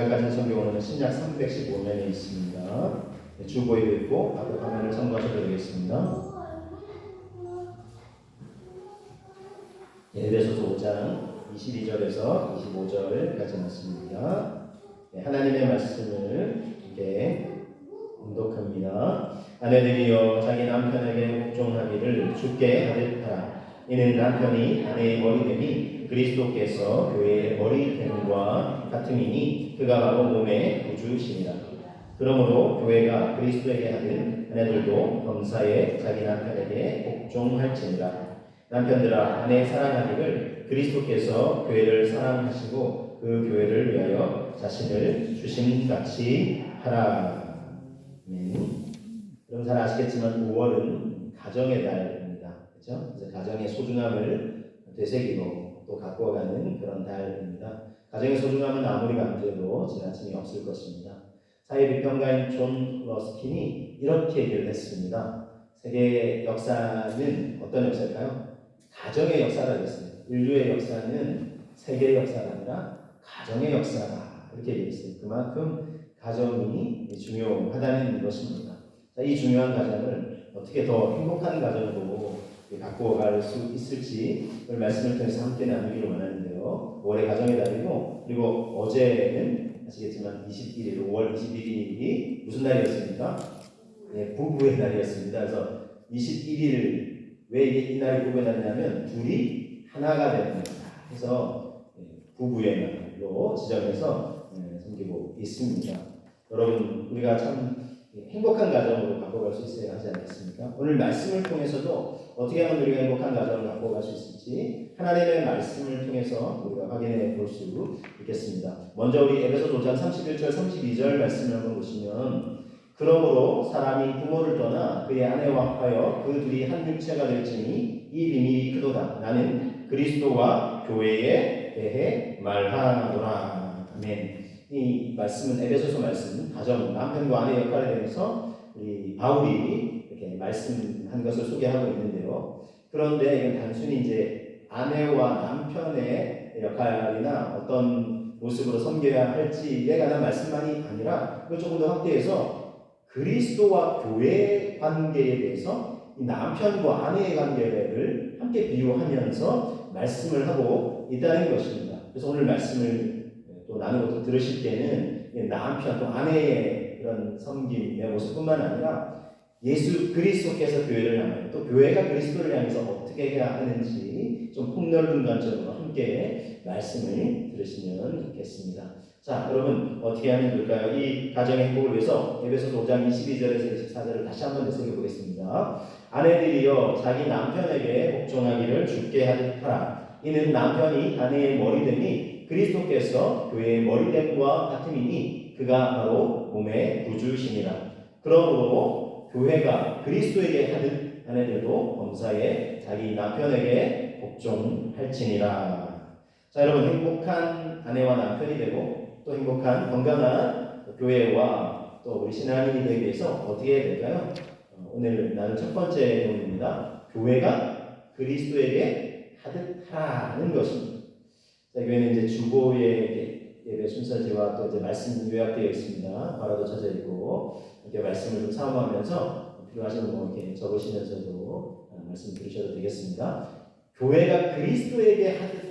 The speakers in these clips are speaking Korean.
제가 가진 성경은 신약 315면에 있습니다. 주보에도 있고 앞에 화면을 참고하셔도 되겠습니다. 에베소서 5장 22절에서 25절까지 말씀입니다. 하나님의 말씀을 이렇게 봉독합니다. 아내들이여 자기 남편에게 복종하기를 주께 하듯 하라. 이는 남편이 아내의 머리됨이 그리스도께서 교회의 머리됨과 같음이니 그가 바로 몸의 구주시니라. 그러므로 교회가 그리스도에게 하듯 아내들도 범사에 자기 남편에게 복종할지니라. 남편들아 아내 사랑하기를 그리스도께서 교회를 사랑하시고 그 교회를 위하여 자신을 주심같이 하라. 여러분 잘 아시겠지만 5월은 가정의 달입니다. 그렇죠? 그래서 가정의 소중함을 되새기고 또 가꾸어가는 그런 달입니다. 가정의 소중함은 아무리 강조해도 지나침이 없을 것입니다. 사회비평가인 존 러스킨이 이렇게 얘기를 했습니다. 세계 역사는 어떤 역사일까요? 가정의 역사라고 했어요. 인류의 역사는 세계의 역사가 아니라 가정의 역사다. 이렇게 얘기했어요. 그만큼 가정이 중요하다는 것입니다. 자, 이 중요한 가정을 어떻게 더 행복한 가정으로 바꾸어갈 수 있을지 오늘 말씀을 통해서 함께 나누기를 원하는데요. 5월의 가정의 달이고 그리고 어제는 아시겠지만 21일, 5월 21일이 무슨 날이었습니까? 네, 부부의 날이었습니다. 그래서 21일 왜 이 날이 부부의 날이냐면 둘이 하나가 되는 겁니다. 그래서 부부의 날로 지정해서 섬기고 있습니다. 여러분 우리가 참 행복한 가정으로 바꿔갈 수 있어야 하지 않겠습니까? 오늘 말씀을 통해서도 어떻게 하면 우리가 행복한 가정을 바꿔갈 수 있을지 하나님의 말씀을 통해서 우리가 확인해 볼 수 있겠습니다. 먼저 우리 에베소서 5장 31절 32절 말씀을 한번 보시면 그러므로 사람이 부모를 떠나 그의 아내와 합하여 그 둘이 한 육체가 될지니 이 비밀이 크도다. 나는 그리스도와 교회에 대해 말하노라. 아멘. 이 말씀은 에베소서 말씀, 가정, 남편과 아내 역할에 대해서 우리 바울이 이렇게 말씀한 것을 소개하고 있는데요. 그런데 이건 단순히 이제 아내와 남편의 역할이나 어떤 모습으로 섬겨야 할지에 관한 말씀만이 아니라 그걸 조금 더 확대해서 그리스도와 교회 관계에 대해서 이 남편과 아내의 관계를 함께 비유하면서 말씀을 하고 있다는 것입니다. 그래서 오늘 말씀을 또 나누고 들으실 때는 남편 또 아내의 그런 섬김의 모습뿐만 아니라 예수 그리스도께서 교회를 향하여 또 교회가 그리스도를 향해서 어떻게 해야 하는지 좀 폭넓은 관점으로 함께 말씀을 들으시면 좋겠습니다. 자, 여러분 어떻게 하면 될까요? 이 가정의 행복을 위해서 에베소서 5장 22절에서 24절을 다시 한번 되새겨 보겠습니다. 아내들이여 자기 남편에게 복종하기를 주께 하듯 하라. 이는 남편이 아내의 머리됨이 그리스도께서 교회의 머리됨과 같음이니 그가 바로 몸의 구주시니라. 그러므로 교회가 그리스도에게 하듯 아내들도 범사에 자기 남편에게 복종할지니라. 자, 여러분 행복한 아내와 남편이 되고 또 행복한 건강한 교회와 또 우리 신앙인이 되기 위해서 어떻게 해야 될까요? 오늘 나눌 첫 번째 내용입니다. 교회가 그리스도에게 하듯 하라는 것입니다. 자, 교회는 이제 주보의 예배 순서지와 또 이제 말씀 요약되어 있습니다. 바라도 쳐져 있고 이렇게 말씀을 좀 사모하면서 필요하시면 뭐 이렇게 적으시면서도 말씀 들으셔도 되겠습니다. 교회가 그리스도에게 하듯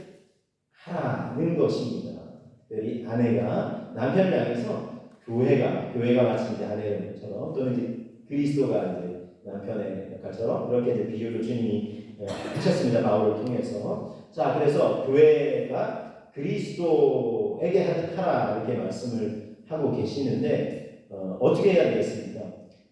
하라는 것입니다. 특별히 아내가 남편을 향해서 교회가 마치 이제 아내처럼 또는 이제 그리스도가 이제 남편의 역할처럼 그렇게 이제 비유를 주님이 하셨습니다. 바울을 통해서. 자, 그래서 교회가 그리스도에게 하듯 하라 이렇게 말씀을 하고 계시는데 어떻게 해야 되겠습니까?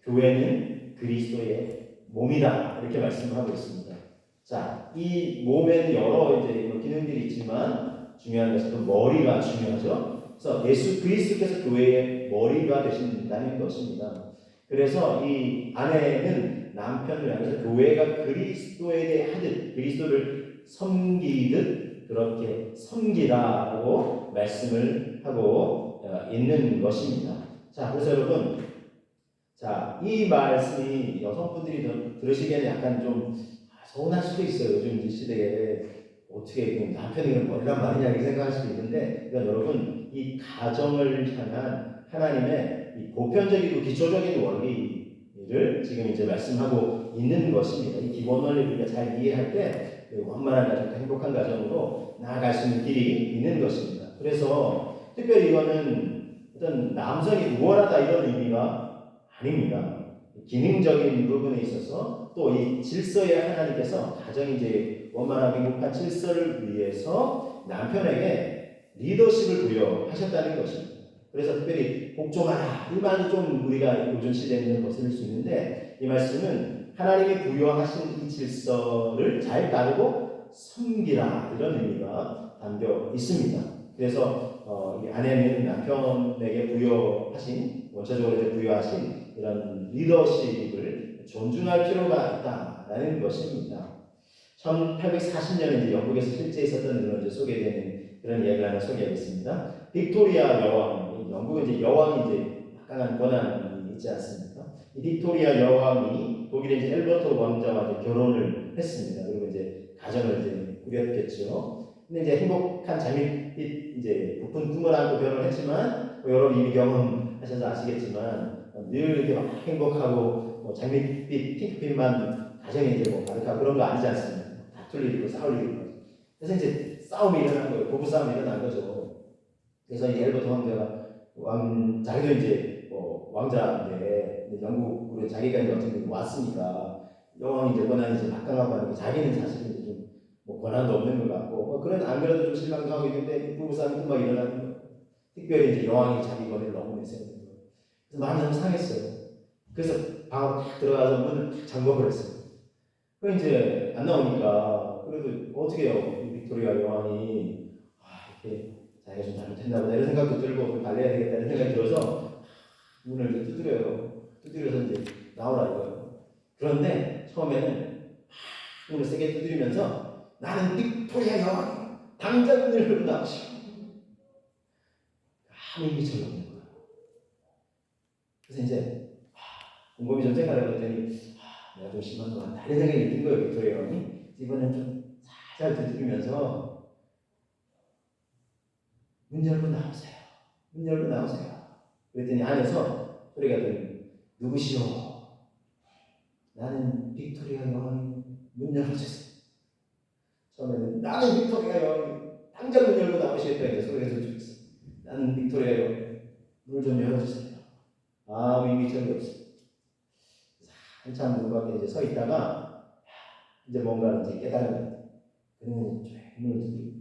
교회는 그리스도의 몸이다 이렇게 말씀을 하고 있습니다. 자, 이 몸에는 여러 이제 기능들이 있지만 중요한 것은 머리가 중요하죠. 그래서 예수 그리스도께서 교회의 머리가 되신다는 것입니다. 그래서 이 아내는 남편을 향해서 교회가 그리스도에게 하듯 그리스도를 섬기듯 그렇게 섬기라고 말씀을 하고 있는 것입니다. 자, 그래서 여러분, 자, 이 말씀이 여성분들이 들으시기에는 약간 좀 서운할 수도 있어요. 요즘 이 시대에 어떻게 남편이 머리란 말이냐 이렇게 생각할 수도 있는데, 그러니까 여러분 이 가정을 향한 하나님의 이 보편적이고 기초적인 원리를 지금 이제 말씀하고 있는 것입니다. 이 기본 원리를 우리가 잘 이해할 때 원만한 가정, 행복한 가정으로 나아갈 수 있는 길이 있는 것입니다. 그래서 특별히 이거는 어떤 남성이 우월하다 이런 의미가 아닙니다. 기능적인 부분에 있어서 또 이 질서에 하나님께서 가정이 이제 원만하고 행복한 질서를 위해서 남편에게 리더십을 부여하셨다는 것입니다. 그래서 특별히 복종하라 이 말도 좀 우리가 요즘 시대에는 거슬릴 수 있는데 이 말씀은 하나님이 부여하신 이 질서를 잘 따르고 섬기라 이런 의미가 담겨 있습니다. 그래서 이 아내는 남편에게 부여하신 원초적으로 이제 부여하신 이런 리더십을 존중할 필요가 있다라는 것입니다. 1840년에 이제 영국에서 실제 있었던 일로 이제 소개되는 그런 이야기를 하나 소개하겠습니다. 빅토리아 여왕, 영국은 이제 여왕이 이제 막강한 권한이 있지 않습니까? 이 빅토리아 여왕이 독일의 이제 엘버트 왕자와 이제 결혼을 했습니다. 그리고 이제 가정을 이제 꾸렸겠죠. 근데 이제 행복한 잠입빛 이제 부푼 꿈을 안고 결혼했지만 여러분 이미 경험하셔서 아시겠지만 늘 이렇게 막 행복하고 장밋빛 핑크빛만 가정에 이제 가득하고 그런 거 아니지 않습니까? 다툴 일이고 싸울 일이고. 그래서 이제 싸움이 일어난 거예요. 부부 싸움이 일어난 거죠. 그래서 이 엘버트 왕자가 자기도 이제 왕자인데 영국으로 자기가 이제 어떻게 왔으니까 여왕이 이제 권한이 이제 막강하고 하니까 자기는 사실 이제 좀 권한도 없는 것 같고 그런 안 그래도 좀 실망도 하고 있는데 부부 싸움이 또 막 일어나는 거예요. 특별히 이제 여왕이 자기 권위를 너무 내세우는 거예요. 그래서 마음이 너무 상했어요. 그래서 방으로 딱 들어가서 문을 탁 잠궈버렸어요. 그 이제 안 나오니까 그래도 어떻게 해요? 이 빅토리아 여왕이 이렇게 자기가 좀 잘못했나 보다 이런 생각도 들고 달래야 되겠다 이런 생각이 들어서 문을 이제 두드려서 이제 나오라 이거예요. 그런데 처음에는 문을 세게 두드리면서 나는 빅토리아 여왕 당장 문을 열고 나오시오. 아무 미쳐요. 그래서 이제 곰곰이 좀 생각을 해봤더니 내가 좀 심한 것 같다 이런 생각이 든 거예요. 빅토리아 여왕이. 이번엔 좀 살살 두드리면서 문 열고 나오세요. 문 열고 나오세요. 그랬더니 안에서 소리가 들리고 누구시오? 나는 빅토리아 여왕이 문 열어주세요. 처음에는 나는 빅토리아 여왕이 당장 문 열고 나오시겠다 이제 소리가 들렸어요. 나는 빅토리아 여왕이 문을 좀 열어주세요. 아무 의미 전혀 없어요. 한참 문 밖에 이제 서 있다가 이제 뭔가 이제 깨달은 거예요. 그는 문을 두드리고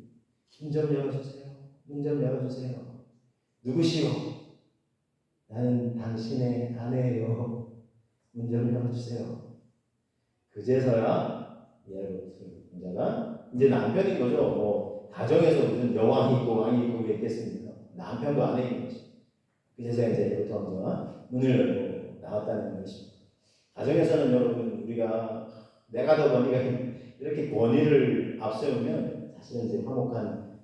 문 좀 열어주세요. 문 좀 열어주세요. 누구시오? 나는 당신의 아내예요. 문 좀 열어주세요. 그제서야 엘버트 왕자가 이제 남편인 거죠. 가정에서 무슨 여왕이 있고 왕이 있고 그랬겠습니까? 남편도 아내인 거죠. 그제서야 이제 엘버트 왕자가 문을 열고 나왔다는 것입니다. 가정에서는 여러분 우리가 내가 더 권위가 이렇게 권위를 앞세우면 사실은 이제 화목한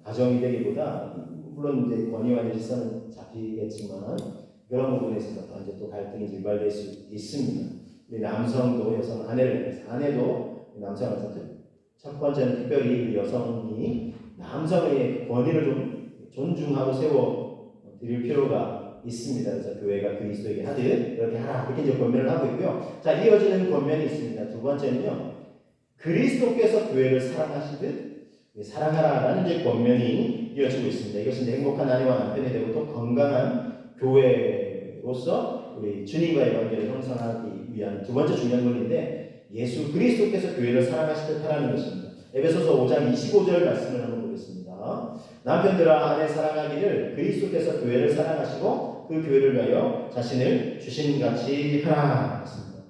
가정이 되기보다 물론 이제 권위와 질서는 잡히겠지만 그런 부분에 있어서 이제 또 갈등이 유발될 수 있습니다. 우리 남성도 여성 아내를 위해서 아내도 남성을 첫 번째는 특별히 여성이 남성의 권위를 좀 존중하고 세워 드릴 필요가 있습니다. 그래서 교회가 그리스도에게 하듯 이렇게 하라 이렇게 이제 권면을 하고 있고요. 자 이어지는 권면이 있습니다. 두 번째는요. 그리스도께서 교회를 사랑하시듯 사랑하라라는 이제 권면이 이어지고 있습니다. 이것은 행복한 아내와 남편이 되고 또 건강한 교회로서 우리 주님과의 관계를 형성하기 위한 두 번째 중요한 권리인데 예수 그리스도께서 교회를 사랑하시듯 하라는 것입니다. 에베소서 5장 25절 말씀을 한번 보겠습니다. 남편들아 아내 사랑하기를 그리스도께서 교회를 사랑하시고 그 교회를 위하여 자신을 주신같이 하라 했습니다.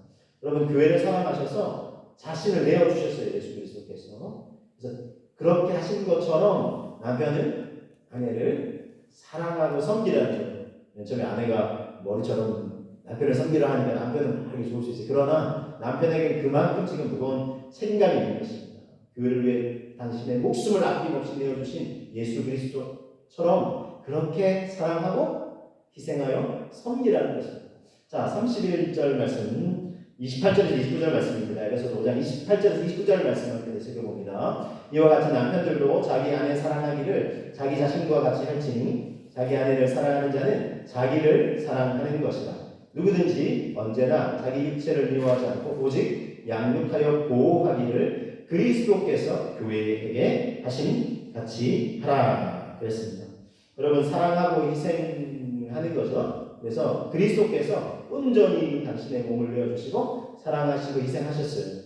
여러분 교회를 사랑하셔서 자신을 내어주셨어요. 예수 그리스도께서. 그래서 그렇게 하신 것처럼 남편은 아내를 사랑하고 섬기라는 거예요. 맨 처음에 아내가 머리처럼 남편을 섬기라 하니까 남편은 하기 좋을 수 있어요. 그러나 남편에게 그만큼 지금 무거운 책임감이 있는 것입니다. 교회를 위해 당신의 목숨을 아낌없이 내어주신 예수 그리스도처럼 그렇게 사랑하고 희생하여 섬기라는 것입니다. 자, 31절 말씀 28절에서 29절 말씀입니다. 그래서 5장 28절에서 29절 말씀을 살펴봅니다. 이와 같이 남편들도 자기 아내 사랑하기를 자기 자신과 같이 할지니 자기 아내를 사랑하는 자는 자기를 사랑하는 것이다. 누구든지 언제나 자기 육체를 미워하지 않고 오직 양육하여 보호하기를 그리스도께서 교회에게 하신 같이 하라 그랬습니다. 여러분, 사랑하고 희생하는 거죠. 그래서 그리스도께서 온전히 당신의 몸을 내어주시고 사랑하시고 희생하셨어요.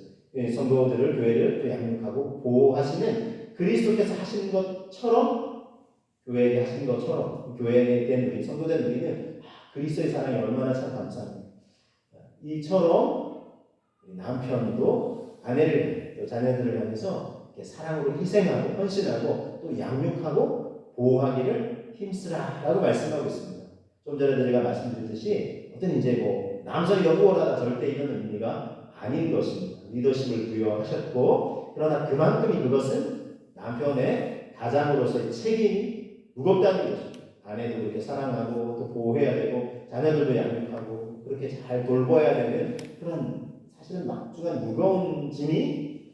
성도들을, 교회를 또 양육하고 보호하시는 그리스도께서 하신 것처럼, 교회에게 하신 것처럼 교회에 된 우리, 성도된 우리는 그리스도의 사랑이 얼마나 참 감사합니다. 이처럼 남편도 아내를, 또 자녀들을 향해서 사랑으로 희생하고 헌신하고 또 양육하고 보호하기를 힘쓰라라고 말씀하고 있습니다. 좀 전에 제가 말씀드렸듯이 어떤 이제 남성이 영구하다 절대 이런 의미가 아닌 것입니다. 리더십을 부여하셨고, 그러나 그만큼 그것은 남편의 가장으로서의 책임이 무겁다는 것입니다. 아내도 그렇게 사랑하고 또 보호해야 되고 자녀들도 양육하고 그렇게 잘 돌봐야 되는 그런 사실은 막중한 무거운 짐이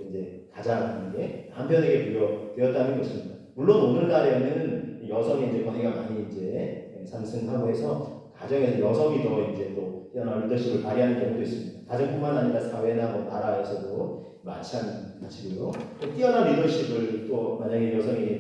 이제 가장에게, 남편에게 부여되었다는 것입니다. 물론 오늘날에는 여성의 이제 권위가 많이 이제 상승하고 해서 가정에서 여성이 더 이제 또 뛰어난 리더십을 발휘하는 경우도 있습니다. 가정뿐만 아니라 사회나 나라에서도 마찬가지고요. 또 뛰어난 리더십을 또 만약에 여성이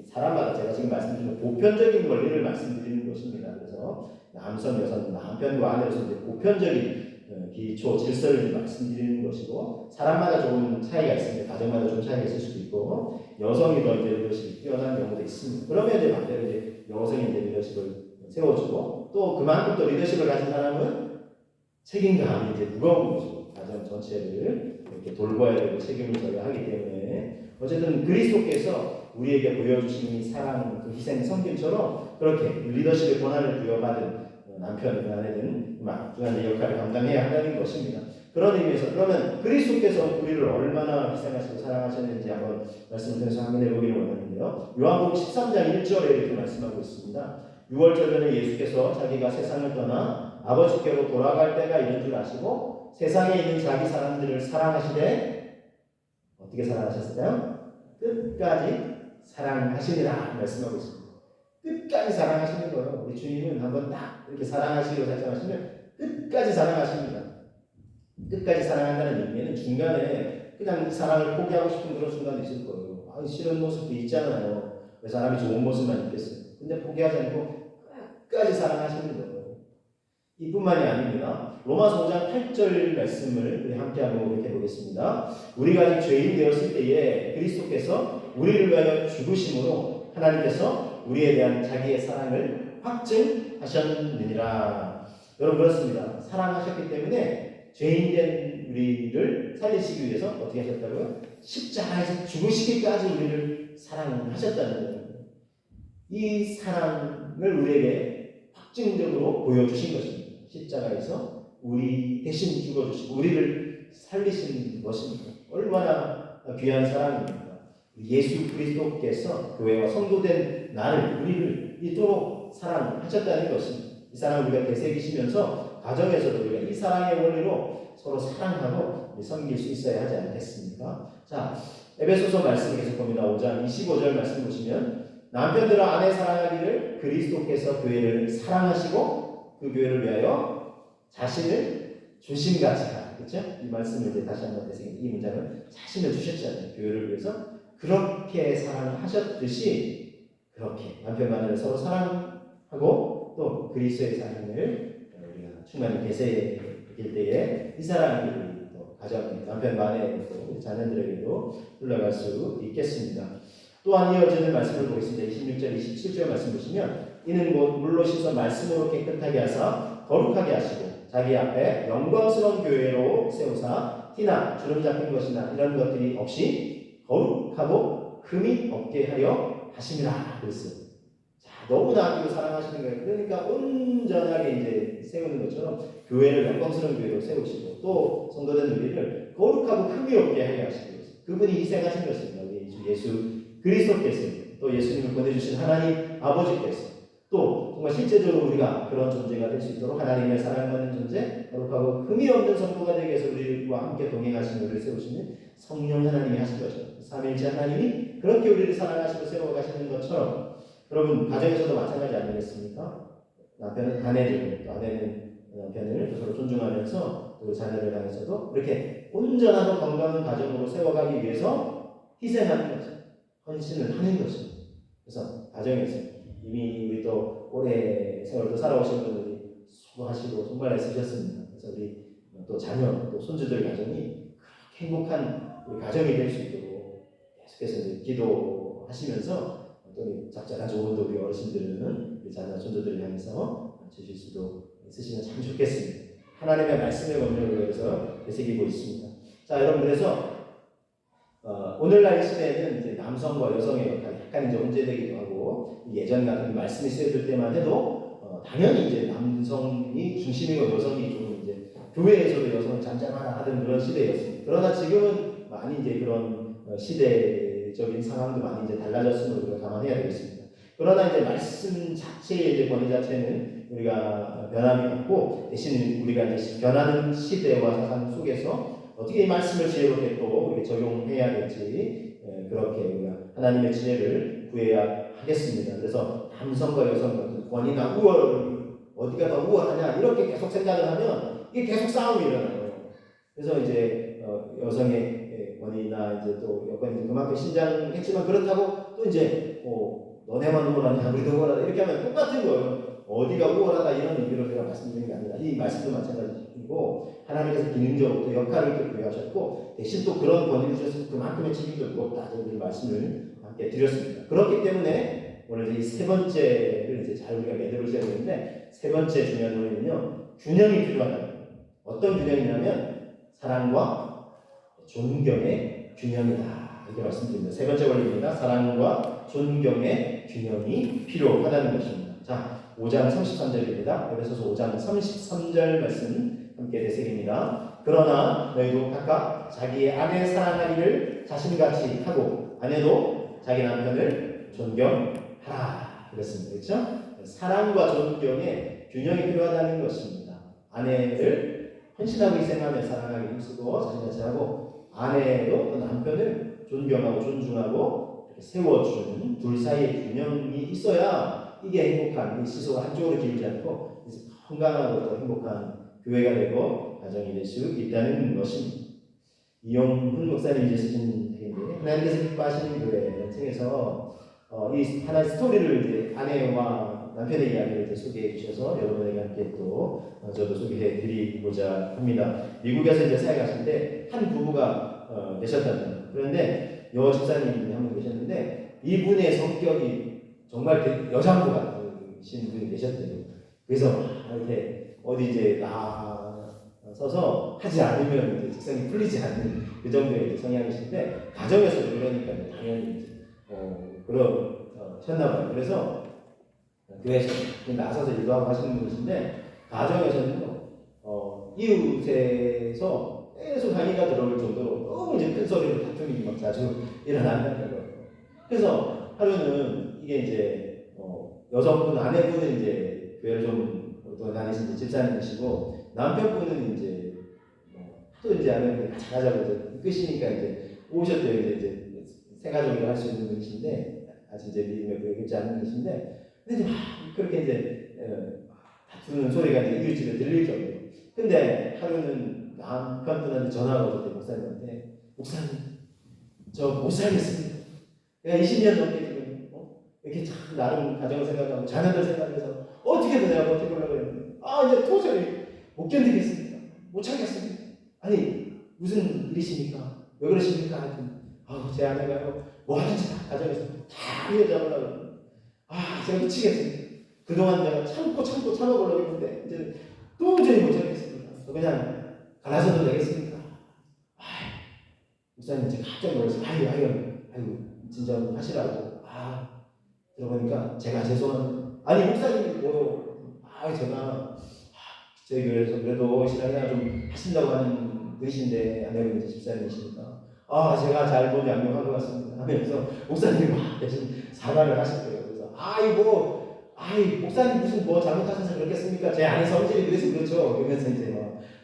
사람마다, 제가 지금 말씀드리는 보편적인 원리를 말씀드리는 것입니다. 그래서 남성, 여성, 남편과 아내로서 이제 보편적인 기초 질서를 말씀드리는 것이고, 사람마다 조금 차이가 있습니다. 가정마다 좀 차이가 있을 수도 있고, 여성이 더 이제 리더십이 뛰어난 경우도 있습니다. 그러면 이제 반대로 이제 여성이 이제 리더십을 세워주고, 또 그만큼 또 리더십을 가진 사람은 책임감이 이제 무거운 것이고, 가정 전체를 이렇게 돌봐야 되고 책임을 져야 하기 때문에, 어쨌든 그리스도께서 우리에게 보여주신 이 사랑, 그 희생, 섬김처럼 그렇게 리더십의 권한을 부여받은 남편, 아내는 막중한 역할을 감당해야 한다는 것입니다. 그런 의미에서 그러면 그리스도께서 우리를 얼마나 희생하시고 사랑하셨는지 한번 말씀을 통해서 확인해 보기를 원하는데요. 요한복음 13장 1절에 이렇게 말씀하고 있습니다. 6월절 전에 예수께서 자기가 세상을 떠나 아버지께로 돌아갈 때가 이른 줄 아시고 세상에 있는 자기 사람들을 사랑하시되, 어떻게 사랑하셨을까요? 끝까지 사랑하시니라 말씀하고 있습니다. 끝까지 사랑하시는 거예요. 우리 주님은 한번 딱 이렇게 사랑하시기로 작정하시면 끝까지 사랑하십니다. 끝까지 사랑한다는 의미는 중간에 그냥 사랑을 포기하고 싶은 그런 순간도 있을 거예요. 싫은 모습도 있잖아요. 왜 사람이 좋은 모습만 있겠어요. 근데 포기하지 않고 끝까지 사랑하시는 거예요. 이뿐만이 아닙니다. 로마서 5장 8절 말씀을 우리 함께 한번 이렇게 보겠습니다. 우리가 아직 죄인 되었을 때에 그리스도께서 우리를 위하여 죽으심으로 하나님께서 우리에 대한 자기의 사랑을 확증하셨느니라. 여러분, 그렇습니다. 사랑하셨기 때문에 죄인된 우리를 살리시기 위해서 어떻게 하셨다고요? 십자가에서 죽으시기까지 우리를 사랑하셨다는 거예요. 이 사랑을 우리에게 확증적으로 보여주신 것입니다. 십자가에서 우리 대신 죽어주시고 우리를 살리신 것입니다. 얼마나 귀한 사랑입니까? 예수 그리스도께서 교회와 성도된 나를, 우리를 이토록 사랑하셨다는 것입니다. 이 사랑을 우리가 되새기시면서 가정에서도 우리가 이 사랑의 원리로 서로 사랑하고 섬길 수 있어야 하지 않겠습니까? 자, 에베소서 말씀을 계속 봅니다. 5장 25절 말씀 보시면, 남편들아 아내 사랑하기를 그리스도께서 교회를 사랑하시고 그 교회를 위하여 자신을 주심같이 하라. 그렇죠? 이 말씀을 이제 다시 한번 되새깁니다. 이 문장은 자신을 주셨잖아요. 교회를 위해서 그렇게 사랑하셨듯이 그렇게 남편과 아내를 서로 사랑하고 또 그리스도의 사랑을 우리가 충만히 되새길 때에 이 사랑이 또 가정, 남편과 아내, 또 자녀들에게도 흘러갈 수 있겠습니다. 또한 이어지는 말씀을 보겠습니다. 26절, 27절 말씀 보시면, 이는 곧 물로 씻어 말씀으로 깨끗하게 하사 거룩하게 하시고 자기 앞에 영광스러운 교회로 세우사 티나 주름 잡힌 것이나 이런 것들이 없이 거룩하고 흠이 없게 하려 하심이라 그랬어요. 자, 너무나 아끼고 사랑하시는 거예요. 그러니까 온전하게 이제 세우는 것처럼 교회를 영광스러운 교회로 세우시고 또 성도된 우리를 거룩하고 흠이 없게 하려 하시고, 그분이 희생하신 것입니다. 우리 예수 그리스도께서, 또 예수님을 보내주신 하나님 아버지께서, 또 정말 실제적으로 우리가 그런 존재가 될 수 있도록 하나님의 사랑받는 존재, 거룩하고 흠이 없는 성도가 되기 위해서 우리와 함께 동행하시는 우리를 세우시는 성령 하나님이 하신 거죠. 삼위일체 하나님이 그렇게 우리를 사랑하시고 세워가시는 것처럼 여러분 가정에서도 마찬가지 아니겠습니까? 남편은 아내를, 또 아내는 남편을 서로 존중하면서 또 자녀를 향해서도 이렇게 온전하고 건강한 가정으로 세워가기 위해서 희생하는 거죠. 헌신을 하는 거죠. 그래서 가정에서 이미 우리 또 오래 세월도 살아오신 분들이 수고하시고 정말 애쓰셨습니다. 그래서 우리 또 자녀, 또 손주들 가정이 그렇게 행복한 우리 가정이 될 수 있도록 계속해서 이제 기도하시면서 또 적절한 조언도 우리 어르신들은 우리 자녀, 손주들을 향해서 주실 수도 있으시면 참 좋겠습니다. 하나님의 말씀의 권능을 위해서 되새기고 있습니다. 자, 여러분 그래서 오늘날 시대에는 이제 남성과 여성의 역할이 약간 이제 혼재되기도 하고 예전 같은 말씀이 쓰여질 때만 해도 당연히 이제 남성이 중심이고 여성이 조금 이제 교회에서도 여성을 잠잠하라 하던 그런 시대였습니다. 그러나 지금은 많이 이제 그런 시대적인 상황도 많이 이제 달라졌음을 우리가 감안해야 되겠습니다. 그러나 이제 말씀 자체의 이제 권위 자체는 우리가 변함이 없고 대신 우리가 이제 변하는 시대와 사상 속에서 어떻게 이 말씀을 지혜롭게 또 우리 적용해야 될지 그렇게 우리가 하나님의 지혜를 구해야 하겠습니다. 그래서 남성과 여성 같은 권위나 우월을 어디가 더 우월하냐 이렇게 계속 생각을 하면 이게 계속 싸움이 일어나요. 그래서 이제 여성의 권위나 이제 또 여건이 그만큼 신장했지만 그렇다고 또 이제 너네만 우월하냐 우리도 우월하다 이렇게 하면 똑같은 거예요. 어디가 우월하다 이런 의미로 제가 말씀드리는 게 아니라 이 말씀도 마찬가지고 하나님께서 기능적으로 또 역할을 또 부여하셨고 대신 또 그런 권위를 주셔서 그만큼의 책임도 무겁다 이 말씀을 함께 드렸습니다. 그렇기 때문에 오늘 이 세 번째를 이제 잘 우리가 매듭을 지어야 되는데 세 번째 중요한 원리는요 균형이 필요하다. 어떤 균형이냐면 사랑과 존경의 균형이다 이렇게 말씀드립니다. 세 번째 원리입니다. 사랑과 존경의 균형이 필요하다는 것입니다. 자, 5장 33절입니다. 에베소서 5장 33절 말씀 함께 되새깁니다. 그러나 너희도 각각 자기의 아내 사랑하기를 자신같이 하고 아내도 자기 남편을 존경하라 그랬습니다. 그렇죠? 사랑과 존경의 균형이 필요하다는 것입니다. 아내를 헌신하고 희생하며 사랑하기 힘쓰고 자신같이 하고 아내도 또 남편을 존경하고 존중하고 세워주는 둘 사이의 균형이 있어야 이게 행복한 이 시소가 한쪽으로 기울지 않고 건강하고 또 행복한 교회가 되고 가정이 될 수 있다는 것입니다. 이용훈 목사님이 쓰신 책인데 하나님께서 기뻐하시는 교회를 통해서 이 하나의 스토리를 이제 아내와 남편의 이야기를 이제 소개해 주셔서 여러분에게 함께 또 저도 소개해 드리고자 합니다. 미국에서 이제 사회 가신데 한 부부가 계셨답니다. 그런데 여 집사님이 한 분 계셨는데 이분의 성격이 정말 여장부 같으신 분이 계셨대요. 그래서 이렇게 어디 이제 나서서 하지 않으면 이제 직성이 풀리지 않는 그 정도의 성향이신데 가정에서도 그러니까 당연히 이제 그러셨나 봐요. 그래서 교회에서 나서서 일도하고 하시는 분이신데 가정에서는 이웃에서 계속 항의가 들어올 정도로 너무 이제 큰 소리로 다툼이 막 자주 일어난다는 거예요. 그래서 하루는 이게 이제 여성분 아내분은 이제 교회를 좀 다니신 집사님이시고 남편분은 이제 또 이제 아내분이 같이 가자고 이제 끄시니까 이제 오셨대요. 이제 세 가족을 할 수 있는 분이신데 아직 이제 믿음에 부여있지 않는 분이신데 근데 이제 막 그렇게 이제 다투는 소리가 이제 이웃집에 들릴 정도로. 근데 하루는 남편분한테 전화가 오셨대요. 목사님한테 목사님 저 못 살겠습니다. 내가 20년 넘게 지금 이렇게 참 나름 가정을 생각하고 자녀들 생각해서 어떻게든 내가 버텨보려고 했는데 이제 도저히 못 견디겠습니다. 못 참겠습니다. 아니 무슨 일이십니까? 왜 그러십니까? 하여튼 제 아내가요 뭐 하든지 다 가정에서 다 휘어잡으려고 제가 미치겠습니다. 그동안 내가 참고 참아보려고 했는데 이제 도저히 못 참겠습니다. 그냥 갈라서도 되겠습니까? 목사님 제가 깜짝 놀라서 아이고 진짜 하시라고 들어보니까 제가 죄송합니다. 아니 목사님이 뭐요? 제가 저희 교회에서 그래도 신앙생활 좀 하신다고 하는 분이신데 아내분 이제 집사님이시니까 제가 잘못 양념한 것 같습니다 하면서 목사님이 막 대신 사과를 하셨대요. 그래서 목사님 무슨 뭐 잘못하셔서 그렇겠습니까? 제 아내 성질이 그래서 그렇죠. 그러면서 이제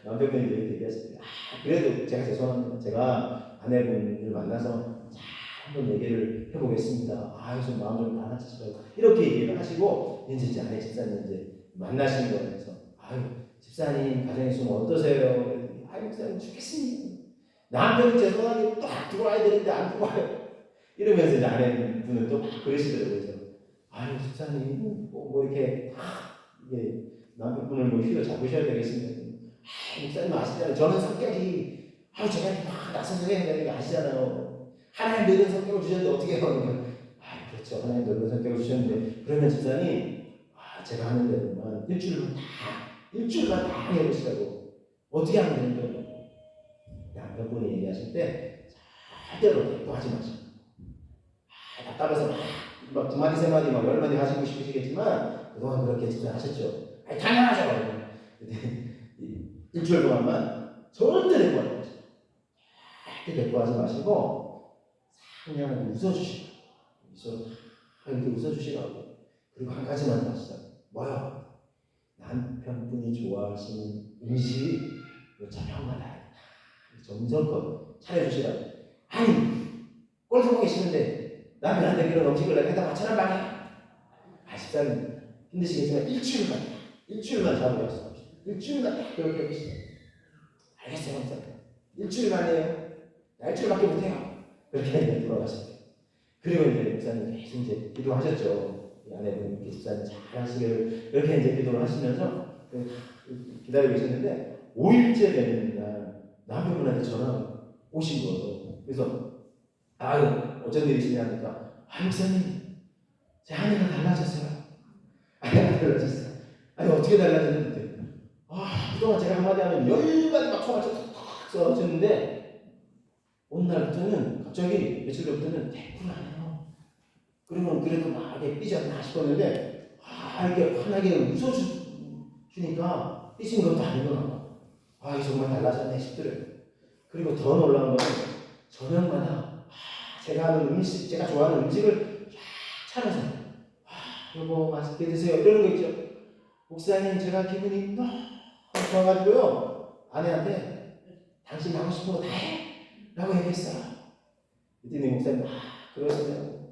남편분이 이렇게 얘기하시대요. 그래도 제가 죄송합니다. 제가 아내분을 만나서 한번 얘기를 해보겠습니다. 좀 마음 좀 달아주시라고 이렇게 얘기를 하시고 이제 아내 집사님 이제 만나시는 거예요. 그래서 집사님 가정이 좀 어떠세요? 목사님 죽겠습니다. 남편이 죄송하게 또 들어와야 되는데 안 들어와요. 이러면서 이제 아내분은 또 막 그러시더라고요. 그래서 집사님 뭐 이렇게 이게 남편분을 뭐 휘어잡으셔야 되겠습니다. 목사님 아시잖아요. 저는 성격이 제가 이렇게 막 나서서 해야 되는 거 아시잖아요. 하나님 이런 성격을 주셨는데 어떻게 해요? 그렇죠. 하나님 이런 성격을 주셨는데 그러면 집사님 제가 하는 대로만 일주일만 다 해보시라고 어떻게 하면 되는 거예요? 남편분이 얘기하실 때 절대로 대꾸하지 마시고 답답해서 막 두 마디 세 마디 막 열 마디 하시고 싶으시겠지만 그동안 그렇게 진짜 하셨죠. 당연하죠. 일주일 동안만 절대 대꾸하지 마시고 절대 대꾸하지 마시고 그냥 웃어주시고 이렇게 웃어주시라고. 그리고 한 가지만 하시자. 뭐요? 남편분이 좋아하시는 음식 저녁마다 정성껏 차려주시라고. 꼴통 계시는데 남편한테 그런 음식을 내가 해다 맞춰란 말이야. 집사님 힘드시겠지만 일주일만 잡으려 했어. 일주일만 그렇게 해보시죠. 알겠어요, 목사님. 일주일만이에요. 나 일주일밖에 못해요. 그렇게 돌아가셨대요. 그리고 이제 목사님 계속 이제 기도하셨죠. 아내분 집사님 잘하시길 이렇게 이제 기도를 하시면서 기다리고 계셨는데 5일째 되는 날 남편분한테 전화가 오신 거예요. 그래서 어쩐 일이시냐 하니까 목사님 제 아내가 달라졌어요. 아내가 달라졌어요. 어떻게 달라졌는데 그동안 제가 한마디 하면 10마디 막 총알처럼 탁 써주는데 어느 날부터는 갑자기 며칠 전부터는 대꾸를 안 해요. 그러면 그래도 막 이렇게 삐졌나 싶었는데 이렇게 환하게 웃어주니까 삐진 것도 아니구나. 이게 정말 달라졌네 싶더래요. 그리고 더 놀라운 거는 저녁마다 제가 하는 음식, 제가 좋아하는 음식을 차려서 여보 맛있게 드세요 이러는 거 있죠. 목사님 제가 기분이 너무 좋아가지고요 아내한테 당신 하고 싶은 거 다 해 라고 얘기했어요. 그랬더니 목사님 그러시네요.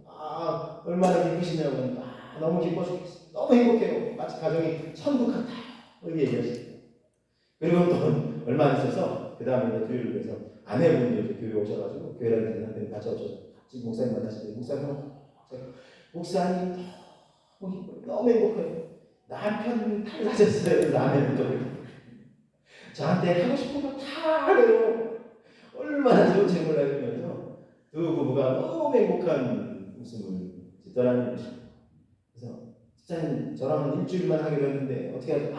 얼마나 기쁘시냐고 하니까 너무 기뻐 죽겠어요. 너무 행복해요. 마치 가정이 천국 같아요. 이렇게 얘기하시고 그리고 또 얼마 안 있어서 그 다음에 이제 토요일 그래서 아내분이 이제 교회 오셔가지고 교회라는 데는 같이 오셔서 지금 목사님 만나시는데 목사님 너무 행복해요. 남편 달라졌어요. 그래서 아내분도 저한테 하고 싶은 거 다 하래요. 얼마나 좋은지 몰라요. 그러면서 두 부부가 너무 행복한 웃음을 짓더라는 것입니다. 그래서 집사님 저랑은 일주일만 하기로 했는데 어떻게 하죠?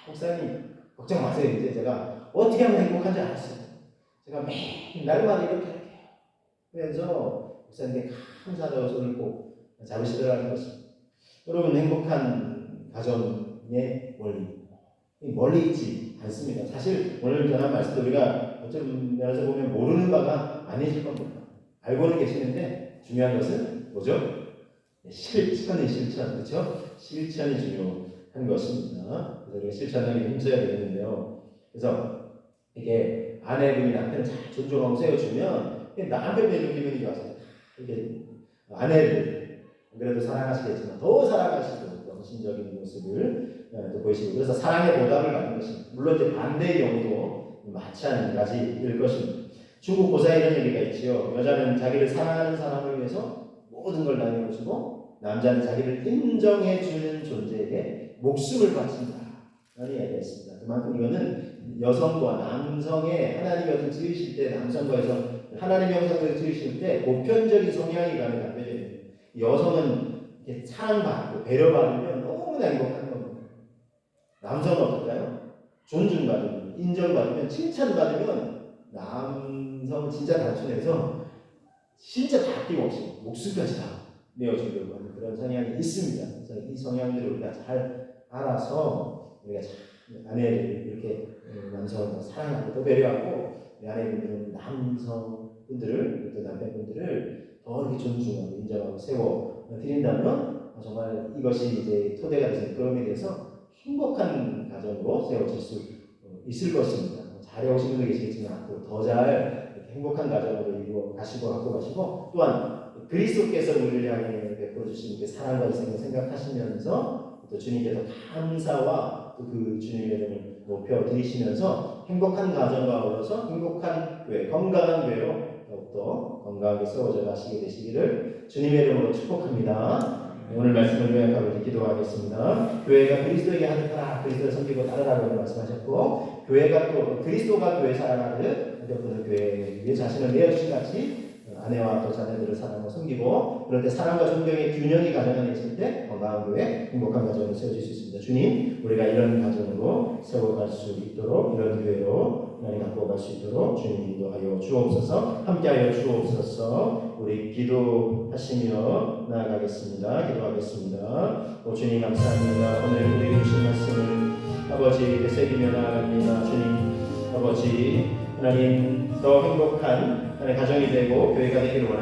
목사님 걱정 마세요. 이제 제가 어떻게 하면 행복한지 알았어요. 제가 매일 날마다 이렇게 할게요. 그래서 목사님께 감사하다고 손을 꼭 잡으시더라는 것입니다. 여러분 행복한 가정의 원리 멀리 있지 않습니다. 사실 오늘 전한 말씀도 우리가 어떤 면에서 보면 모르는 바가 아니실 겁니다. 알고는 계시는데 중요한 것은 뭐죠? 실천, 그렇죠? 실천이 중요한 것입니다. 그래서 우리가 실천하기 힘써야 되는데요. 그래서 이게 아내분이 남편을 잘 존중하고 세워주면 남편이 좀 기분이 좋아서 이게 아내를 그래도 사랑하시겠지만 더 사랑하시고 헌신적인 모습을 또 보이시고 그래서 사랑의 보답을 받는 것입니다. 물론 이제 반대의 경우도 마찬가지일 것입니다. 중국 고사에 이런 얘기가 있지요. 여자는 자기를 사랑하는 사람을 위해서 모든 걸 다하는 것이고 남자는 자기를 인정해주는 존재에게 목숨을 바친다 라는 이야기가 있습니다. 그만큼 이거는 여성과 남성의 하나님이 어떤 지으실 때 남성과에서 하나님의 형상을 지으실 때 보편적인 성향이 가능한 거예요. 여성은 이렇게 사랑받고 배려받으면 너무나 행복한 겁니다. 남성은 어떨까요? 존중받으면, 인정받으면, 칭찬받으면 남성은 진짜 단순해서 진짜 다 띄워없이 목숨까지 다 내어주려고 하는 그런 성향이 있습니다. 그래서 이 성향들을 우리가 잘 알아서 우리가 아내를 이렇게 남성을 더 사랑하고 또 배려하고 내 아내분들은 남성분들을 또 남편분들을 더 이렇게 존중하고 인정하고 세워 드린다면 정말 이것이 이제 토대가 돼서 그럼에 대해서 행복한 가정으로 세워질 수 있을 것입니다. 잘해오신 분도 계시겠지만 앞으로 더 잘 행복한 가정으로 이루어 가시고 갖고 가시고 또한 그리스도께서 우리를 향해 베풀어 주신 그 사랑과 희생을 생각하시면서 또 주님께 더 감사와 또 그 주님의 이름을 높여 드리시면서 행복한 가정과 어우러서 행복한 교회, 건강한 교회로 더욱더 건강하게 세워져 가시게 되시기를 주님의 이름으로 축복합니다. 오늘 말씀을 요약하고 기도하겠습니다. 교회가 그리스도에게 하듯하라, 그리스도를 섬기고 따르라고 말씀하셨고, 교회가 또 그리스도가 교회 사랑하듯 여러분은 교회에 자신을 내어주신 같이 아내와 또 자녀들을 사랑하고 섬기고, 그럴 때 사랑과 존경의 균형이 가정 안에 있을 때 건강한 교회, 행복한 가정을 세워질 수 있습니다. 주님, 우리가 이런 가정으로 세워갈 수 있도록, 이런 교회로 하나님 갖고 갈 수 있도록 주님 인도하여 주옵소서. 함께하여 주옵소서. 우리 기도하시며 나아가겠습니다. 기도하겠습니다. 오 주님 감사합니다. 오늘 우리 주신 말씀을 아버지 되새기며 나아갑니다. 주님 아버지 하나님 더 행복한 하나님 가정이 되고 교회가 되기를 원합니다.